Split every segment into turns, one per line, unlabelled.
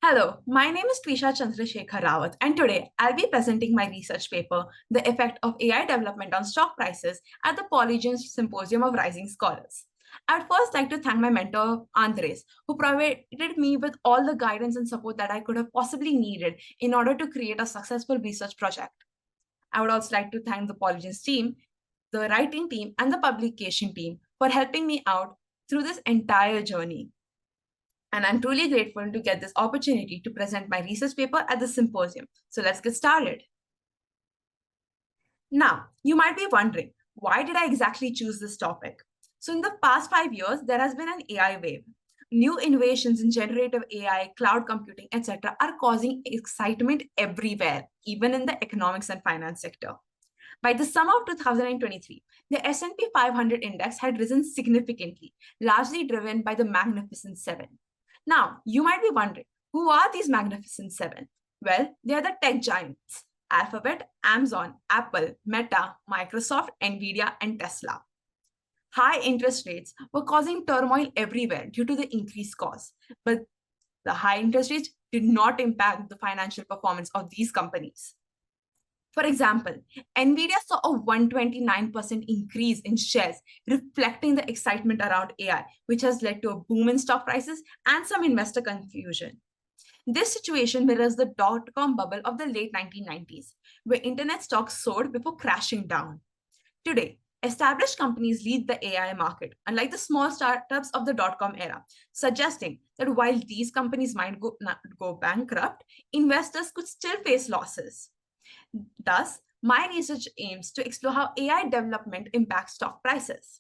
Hello, my name is Twisha Rawat, and today I'll be presenting my research paper, The Effect of AI Development on Stock Prices at the Polygence Symposium of Rising Scholars. I'd first like to thank my mentor, Andres, who provided me with all the guidance and support that I could have possibly needed in order to create a successful research project. I would also like to thank the Polygence team, the writing team, and the publication team for helping me out through this entire journey. And I'm truly grateful to get this opportunity to present my research paper at the symposium. So let's get started. Now, you might be wondering, why did I exactly choose this topic? So in the past 5 years, there has been an AI wave. New innovations in generative AI, cloud computing, etc., are causing excitement everywhere, even in the economics and finance sector. By the summer of 2023, the S&P 500 index had risen significantly, largely driven by the Magnificent Seven. Now, you might be wondering, who are these Magnificent Seven? Well, they are the tech giants: Alphabet, Amazon, Apple, Meta, Microsoft, Nvidia, and Tesla. High interest rates were causing turmoil everywhere due to the increased costs, but the high interest rates did not impact the financial performance of these companies. For example, Nvidia saw a 129% increase in shares, reflecting the excitement around AI, which has led to a boom in stock prices and some investor confusion. This situation mirrors the dot-com bubble of the late 1990s, where internet stocks soared before crashing down. Today, established companies lead the AI market, unlike the small startups of the dot-com era, suggesting that while these companies might go bankrupt, investors could still face losses. Thus, my research aims to explore how AI development impacts stock prices.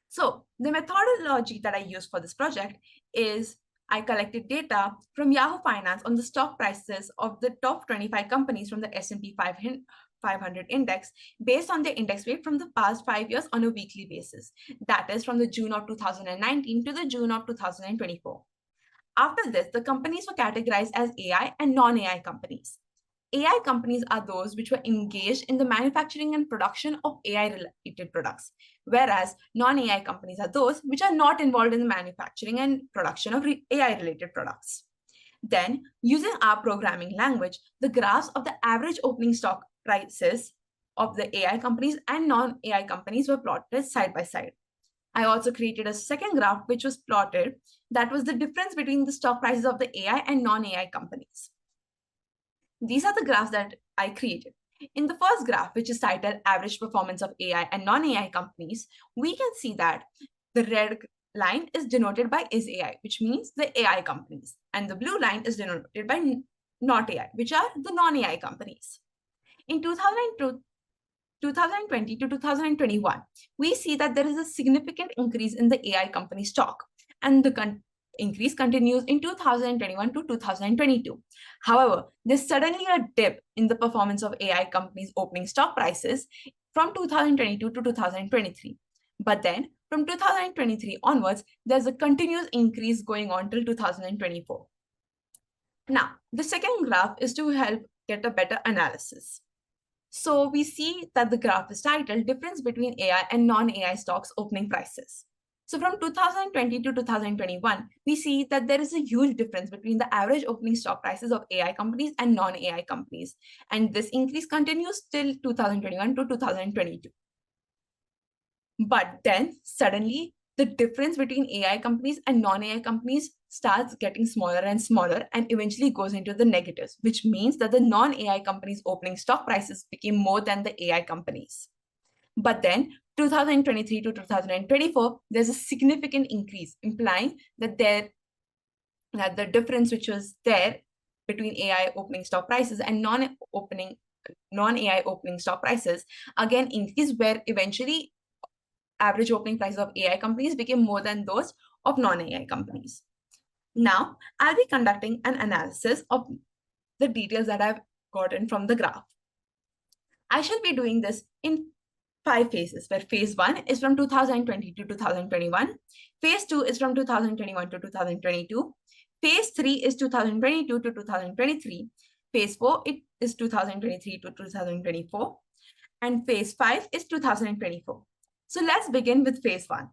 So, the methodology that I used for this project is I collected data from Yahoo Finance on the stock prices of the top 25 companies from the S&P 500 index based on their index weight from the past 5 years on a weekly basis. That is from the June of 2019 to the June of 2024. After this, the companies were categorized as AI and non-AI companies. AI companies are those which were engaged in the manufacturing and production of AI-related products, whereas non-AI companies are those which are not involved in the manufacturing and production of AI-related products. Then, using our programming language, the graphs of the average opening stock prices of the AI companies and non-AI companies were plotted side by side. I also created a second graph which was plotted that was the difference between the stock prices of the AI and non-AI companies. These are the graphs that I created. In the first graph, which is titled Average Performance of AI and Non-AI Companies, we can see that the red line is denoted by is AI, which means the AI companies. And the blue line is denoted by not AI, which are the non-AI companies. In 2020 to 2021, we see that there is a significant increase in the AI company stock, and the increase continues in 2021 to 2022. However, there's suddenly a dip in the performance of AI companies' opening stock prices from 2022 to 2023. But then, from 2023 onwards, there's a continuous increase going on till 2024. Now, the second graph is to help get a better analysis. So we see that the graph is titled Difference between AI and non-AI stocks opening prices. So from 2020 to 2021, we see that there is a huge difference between the average opening stock prices of AI companies and non-AI companies. And this increase continues till 2021 to 2022. But then suddenly the difference between AI companies and non-AI companies starts getting smaller and smaller and eventually goes into the negatives, which means that the non-AI companies' opening stock prices became more than the AI companies. But then 2023 to 2024, there's a significant increase, implying that the difference which was there between AI opening stock prices and non-AI opening stock prices again increased, where eventually average opening prices of AI companies became more than those of non-AI companies. Now, I'll be conducting an analysis of the details that I've gotten from the graph. I shall be doing this in 5 phases, where phase 1 is from 2020 to 2021, phase 2 is from 2021 to 2022, phase 3 is 2022 to 2023, phase 4 is 2023 to 2024, and phase 5 is 2024. So let's begin with phase 1.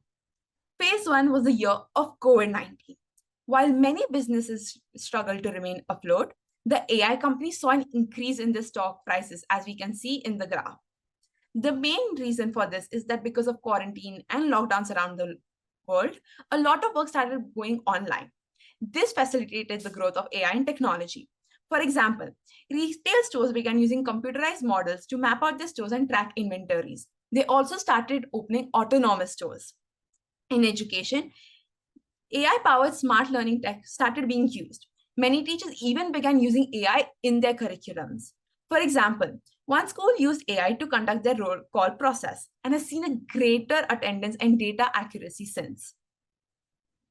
Phase 1 was the year of COVID-19. While many businesses struggle to remain afloat, the AI companies saw an increase in their stock prices, as we can see in the graph. The main reason for this is that because of quarantine and lockdowns around the world, a lot of work started going online. This facilitated the growth of AI and technology. For example, retail stores began using computerized models to map out their stores and track inventories. They also started opening autonomous stores. In education, AI-powered smart learning tech started being used. Many teachers even began using AI in their curriculums. For example, one school used AI to conduct their roll call process and has seen a greater attendance and data accuracy since.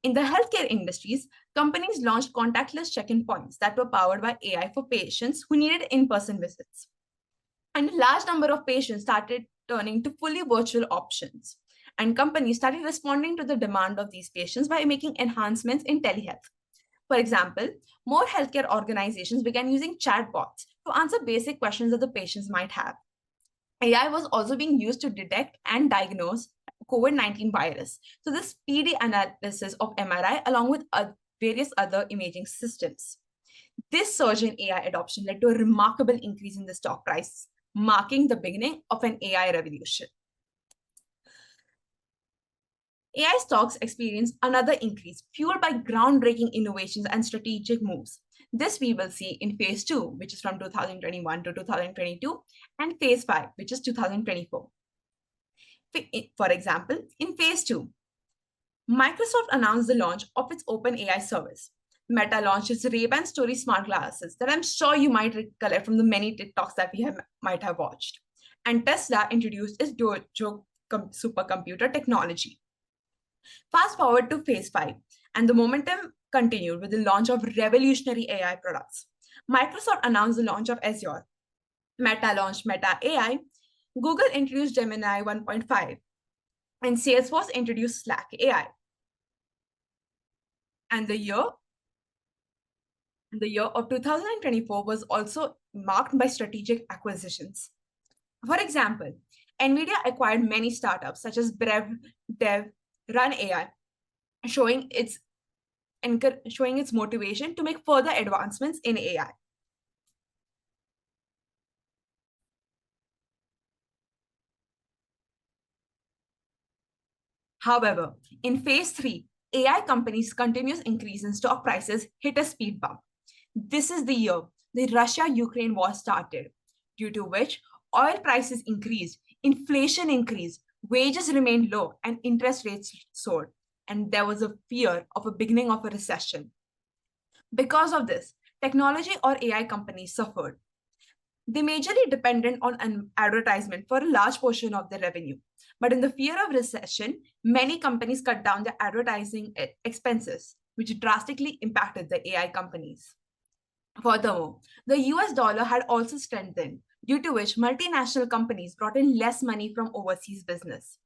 In the healthcare industries, companies launched contactless check-in points that were powered by AI for patients who needed in-person visits. And a large number of patients started turning to fully virtual options. And companies started responding to the demand of these patients by making enhancements in telehealth. For example, more healthcare organizations began using chatbots to answer basic questions that the patients might have. AI was also being used to detect and diagnose COVID-19 virus. So the speedy analysis of MRI along with various other imaging systems. This surge in AI adoption led to a remarkable increase in the stock price, marking the beginning of an AI revolution. AI stocks experienced another increase, fueled by groundbreaking innovations and strategic moves. This we will see in phase 2, which is from 2021 to 2022, and phase 5, which is 2024. For example, in phase 2, Microsoft announced the launch of its OpenAI service. Meta launched its Ray-Ban Story smart glasses that I'm sure you might recollect from the many TikToks that we might have watched. And Tesla introduced its Dojo supercomputer technology. Fast forward to phase 5, and the momentum continued with the launch of revolutionary AI products. Microsoft announced the launch of Azure. Meta launched Meta AI. Google introduced Gemini 1.5. And Salesforce introduced Slack AI. And the year of 2024 was also marked by strategic acquisitions. For example, NVIDIA acquired many startups such as Brev, Dev, Run AI, showing its motivation to make further advancements in AI. However, in phase 3, AI companies' continuous increase in stock prices hit a speed bump. This is the year the Russia-Ukraine war started, due to which oil prices increased, inflation increased, wages remained low, and interest rates soared. And there was a fear of a beginning of a recession. Because of this, technology or AI companies suffered. They majorly depended on an advertisement for a large portion of their revenue. But in the fear of recession, many companies cut down their advertising expenses, which drastically impacted the AI companies. Furthermore, the US dollar had also strengthened, due to which multinational companies brought in less money from overseas business.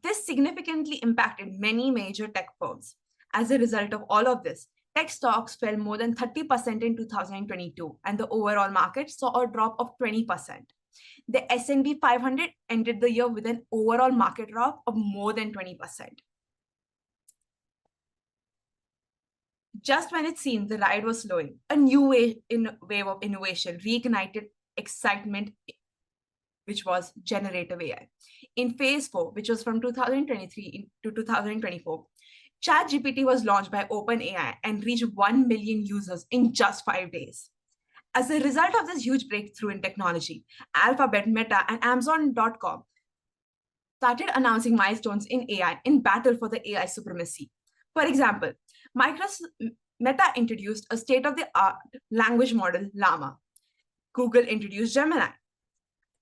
This significantly impacted many major tech firms. As a result of all of this, tech stocks fell more than 30% in 2022, and the overall market saw a drop of 20%. The S&P 500 ended the year with an overall market drop of more than 20%. Just when it seemed the ride was slowing, a new wave of innovation reignited excitement, which was generative AI. In phase 4, which was from 2023 to 2024, ChatGPT was launched by OpenAI and reached 1 million users in just 5 days. As a result of this huge breakthrough in technology, Alphabet, Meta, and Amazon.com started announcing milestones in AI in battle for the AI supremacy. For example, Meta introduced a state-of-the-art language model, Llama. Google introduced Gemini.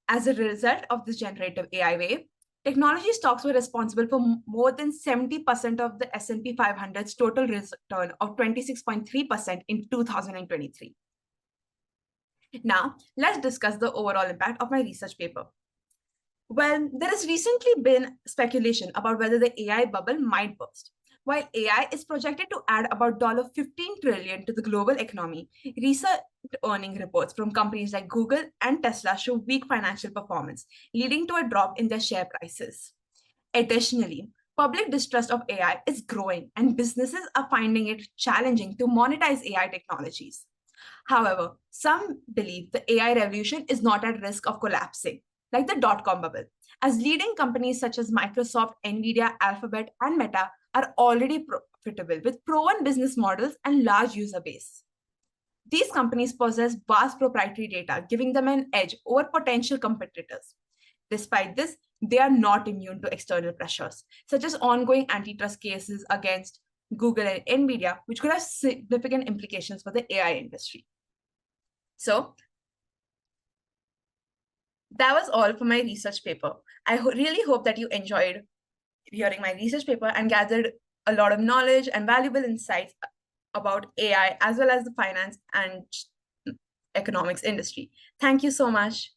As a result of this generative AI wave, technology stocks were responsible for more than 70% of the S&P 500's total return of 26.3% in 2023. Now, let's discuss the overall impact of my research paper. Well, there has recently been speculation about whether the AI bubble might burst. While AI is projected to add about $15 trillion to the global economy, recent earning reports from companies like Google and Tesla show weak financial performance, leading to a drop in their share prices. Additionally, Public distrust of AI is growing, and businesses are finding it challenging to monetize AI technologies. However, some believe the AI revolution is not at risk of collapsing, like the dot-com bubble, as leading companies such as Microsoft, Nvidia, Alphabet, and Meta are already profitable with proven business models and large user base. These companies possess vast proprietary data, giving them an edge over potential competitors. Despite this, they are not immune to external pressures, such as ongoing antitrust cases against Google and Nvidia, which could have significant implications for the AI industry. So that was all for my research paper. I really hope that you enjoyed hearing my research paper and gathered a lot of knowledge and valuable insights about AI, as well as the finance and economics industry. Thank you so much.